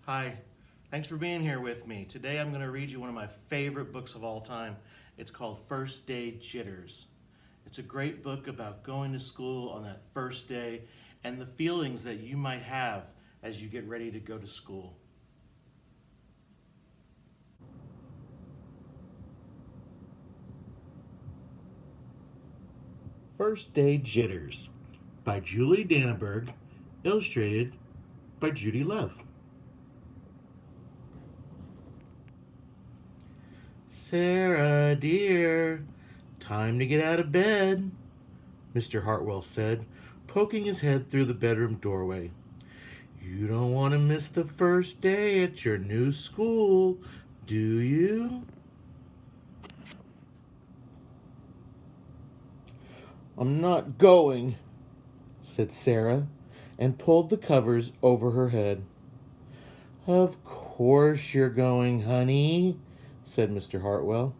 Hi, thanks for being here with me. Today I'm going to read you one of my favorite books of all time. It's called First Day Jitters. It's a great book about going to school on that first day and the feelings that you might have as you get ready to go to school. First Day Jitters by Julie Danneberg, illustrated by Judy. Sarah, dear, time to get out of bed, Mr. Hartwell said, poking his head through the bedroom doorway. You don't want to miss the first day at your new school, do you? I'm not going, said Sarah, and pulled the covers over her head. Of course you're going, honey, said Mr. Hartwell,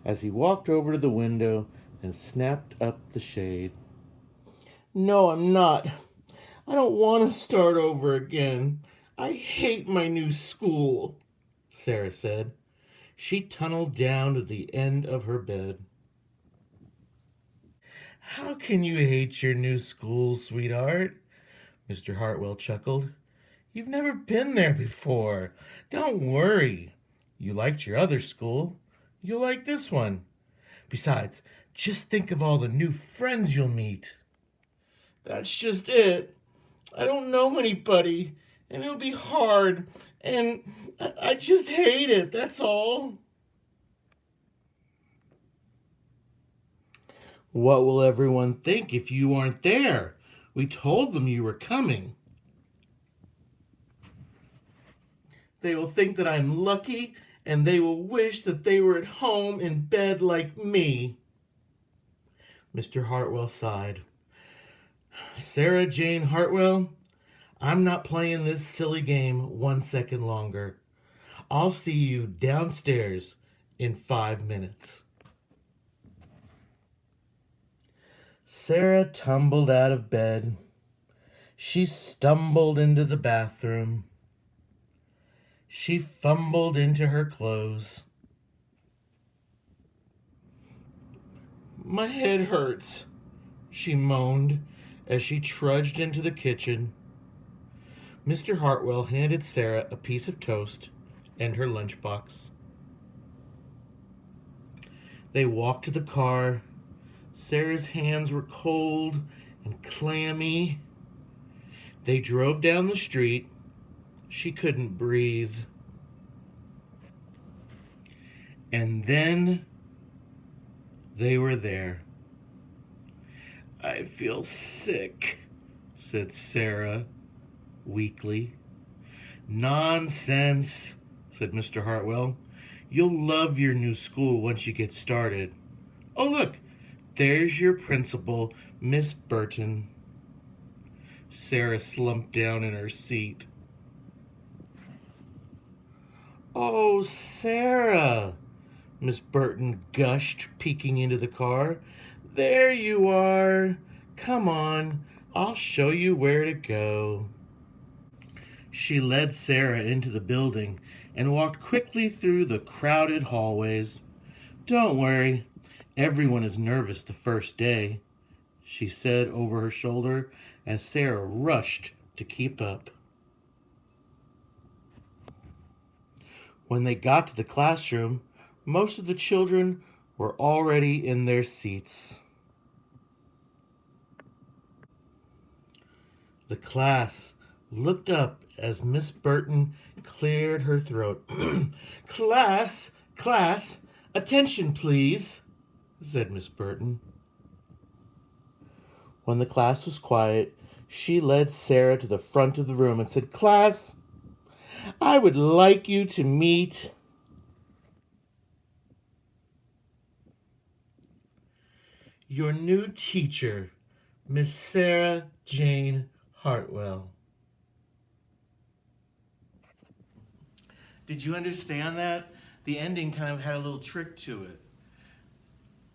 as he walked over to the window and snapped up the shade. No, I'm not. I don't want to start over again. I hate my new school, Sarah said. She tunneled down to the end of her bed. How can you hate your new school, sweetheart? Mr. Hartwell chuckled. You've never been there before. Don't worry. You liked your other school. You'll like this one. Besides, just think of all the new friends you'll meet. That's just it. I don't know anybody, and it'll be hard, and I just hate it, that's all. What will everyone think if you aren't there? We told them you were coming. They will think that I'm lucky, and they will wish that they were at home in bed like me. Mr. Hartwell sighed. Sarah Jane Hartwell, I'm not playing this silly game 1 second longer. I'll see you downstairs in 5 minutes. Sarah tumbled out of bed. She stumbled into the bathroom. She fumbled into her clothes. My head hurts, she moaned as she trudged into the kitchen. Mr. Hartwell handed Sarah a piece of toast and her lunchbox. They walked to the car. Sarah's hands were cold and clammy. They drove down the street. She couldn't breathe. And then they were there. I feel sick, said Sarah weakly. Nonsense, said Mr. Hartwell. You'll love your new school once you get started. Oh, look, there's your principal, Miss Burton. Sarah slumped down in her seat. Oh, Sarah, Miss Burton gushed, peeking into the car. There you are. Come on, I'll show you where to go. She led Sarah into the building and walked quickly through the crowded hallways. Don't worry, everyone is nervous the first day, she said over her shoulder as Sarah rushed to keep up. When they got to the classroom, most of the children were already in their seats. The class looked up as Miss Burton cleared her throat. Class, attention please, said Miss Burton. When the class was quiet, she led Sarah to the front of the room and said, Class, I would like you to meet your new teacher, Miss Sarah Jane Hartwell. Did you understand that? The ending kind of had a little trick to it.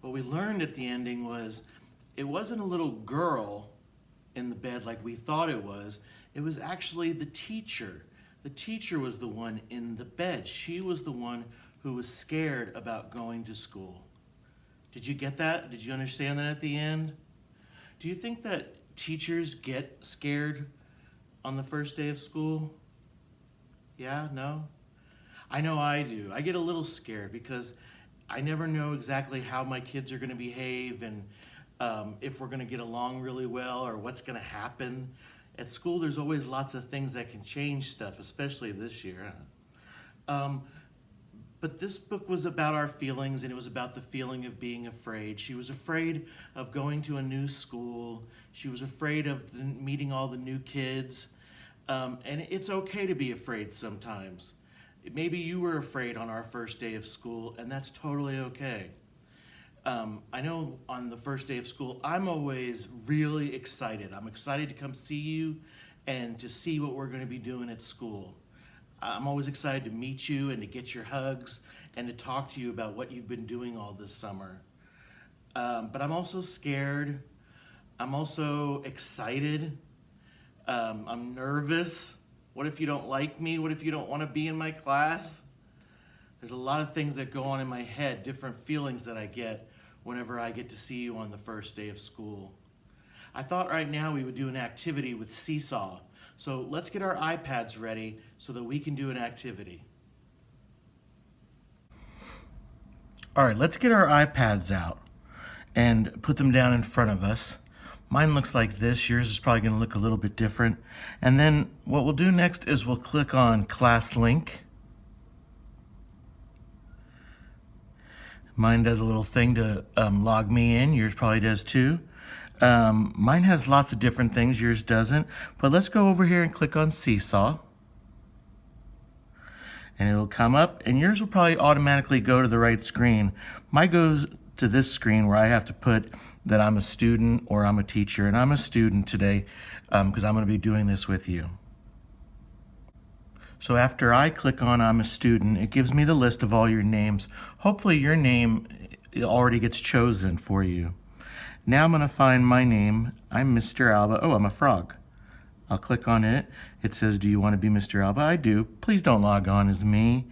What we learned at the ending was it wasn't a little girl in the bed like we thought it was. It was actually the teacher. The teacher was the one in the bed. She was the one who was scared about going to school. Did you get that? Did you understand that at the end? Do you think that teachers get scared on the first day of school? Yeah, no? I know I do. I get a little scared because I never know exactly how my kids are going to behave and if we're going to get along really well or what's going to happen. At school, there's always lots of things that can change stuff, especially this year. But this book was about our feelings, and it was about the feeling of being afraid. She was afraid of going to a new school. She was afraid of meeting all the new kids. And it's okay to be afraid sometimes. Maybe you were afraid on our first day of school, and that's totally okay. I know on the first day of school, I'm always really excited. I'm excited to come see you and to see what we're going to be doing at school. I'm always excited to meet you and to get your hugs and to talk to you about what you've been doing all this summer. But I'm also scared. I'm also excited. I'm nervous. What if you don't like me? What if you don't want to be in my class? There's a lot of things that go on in my head, different feelings that I get whenever I get to see you on the first day of school. I thought right now we would do an activity with Seesaw. So let's get our iPads ready so that we can do an activity. All right, let's get our iPads out and put them down in front of us. Mine looks like this. Yours is probably going to look a little bit different. And then what we'll do next is we'll click on Class Link. Mine does a little thing to log me in. Yours probably does too. Mine has lots of different things. Yours doesn't. But let's go over here and click on Seesaw. And it'll come up. And yours will probably automatically go to the right screen. Mine goes to this screen where I have to put that I'm a student or I'm a teacher. And I'm a student today because I'm going to be doing this with you. So after I click on I'm a student, it gives me the list of all your names. Hopefully your name already gets chosen for you. Now I'm going to find my name. I'm Mr. Alba. Oh, I'm a frog. I'll click on it. It says, do you want to be Mr. Alba? I do. Please don't log on as me.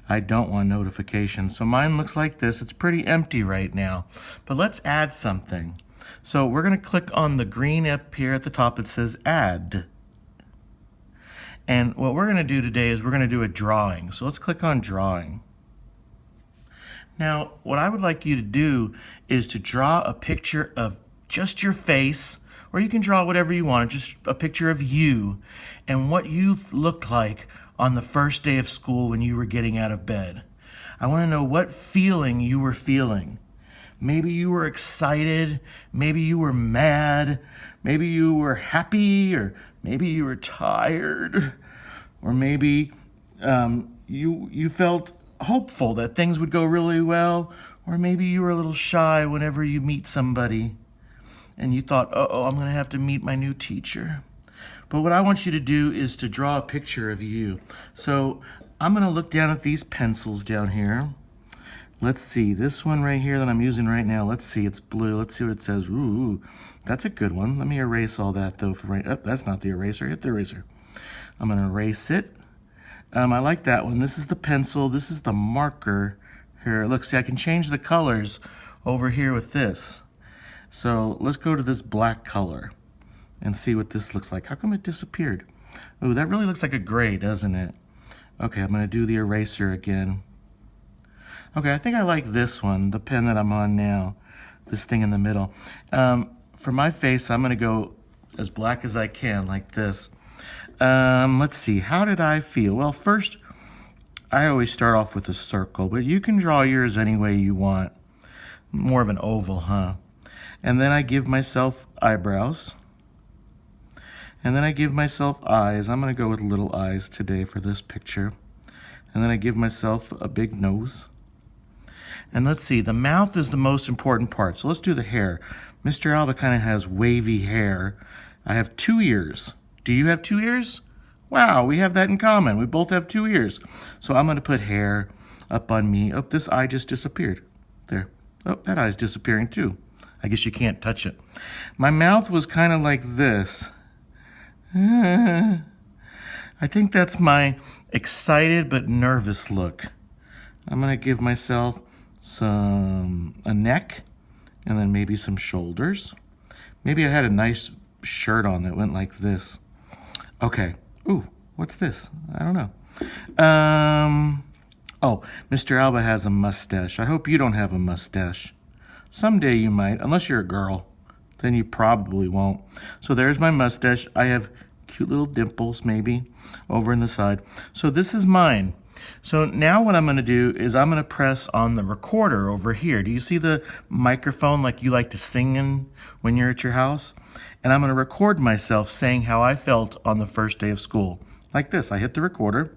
I don't want notifications. So mine looks like this. It's pretty empty right now. But let's add something. So we're going to click on the green up here at the top that says add. And what we're going to do today is we're going to do a drawing. So let's click on drawing. Now, what I would like you to do is to draw a picture of just your face, or you can draw whatever you want, just a picture of you and what you looked like on the first day of school when you were getting out of bed. I want to know what feeling you were feeling. Maybe you were excited, maybe you were mad, maybe you were happy, or maybe you were tired, or maybe you felt hopeful that things would go really well, or maybe you were a little shy whenever you meet somebody and you thought, uh-oh, I'm going to have to meet my new teacher. But what I want you to do is to draw a picture of you. So I'm going to look down at these pencils down here. Let's see, this one right here that I'm using right now, let's see, it's blue. Let's see what it says. Ooh, that's a good one. Let me erase all that though. That's not the eraser. Hit the eraser. I'm going to erase it. I like that one. This is the pencil. This is the marker. Here, look, see, I can change the colors over here with this. So let's go to this black color and see what this looks like. How come it disappeared? Oh, that really looks like a gray, doesn't it? Okay, I'm going to do the eraser again. Okay, I think I like this one, the pen that I'm on now, this thing in the middle. For my face, I'm going to go as black as I can, like this. Let's see, how did I feel? Well, first, I always start off with a circle, but you can draw yours any way you want. More of an oval, huh? And then I give myself eyebrows. And then I give myself eyes. I'm going to go with little eyes today for this picture. And then I give myself a big nose. And let's see, the mouth is the most important part. So let's do the hair. Mr. Alba kind of has wavy hair. I have 2 ears. Do you have 2 ears? Wow, we have that in common. We both have 2 ears. So I'm going to put hair up on me. Oh, this eye just disappeared. There. Oh, that eye's disappearing too. I guess you can't touch it. My mouth was kind of like this. I think that's my excited but nervous look. I'm going to give myself a neck and then maybe some shoulders. Maybe I had a nice shirt on that went like this. Okay. Ooh, what's this? I don't know. Oh, Mr. Alba has a mustache. I hope you don't have a mustache. Someday you might, unless you're a girl. Then you probably won't. So there's my mustache. I have cute little dimples maybe over in the side. So this is mine. So now what I'm going to do is I'm going to press on the recorder over here. Do you see the microphone like you like to sing in when you're at your house? And I'm going to record myself saying how I felt on the first day of school. Like this. I hit the recorder.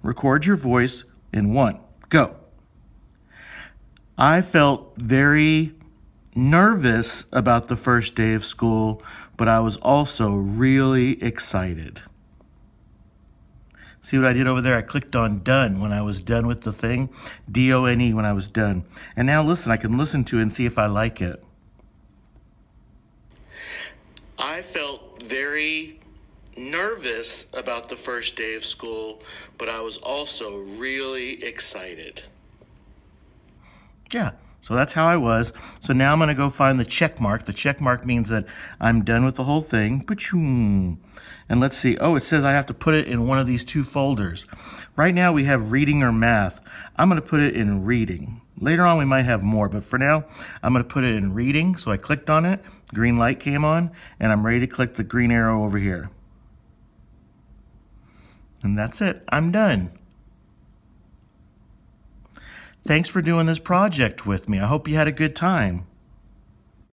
Record your voice in 1, go. I felt very nervous about the first day of school, but I was also really excited. See what I did over there? I clicked on done when I was done with the thing. D-O-N-E when I was done. And now listen, I can listen to it and see if I like it. I felt very nervous about the first day of school, but I was also really excited. Yeah, so that's how I was. So now I'm going to go find the check mark. The check mark means that I'm done with the whole thing. And let's see. Oh, it says I have to put it in one of these 2 folders. Right now we have reading or math. I'm going to put it in reading. Later on we might have more, but for now I'm going to put it in reading. So I clicked on it, green light came on, and I'm ready to click the green arrow over here. And that's it. I'm done. Thanks for doing this project with me. I hope you had a good time.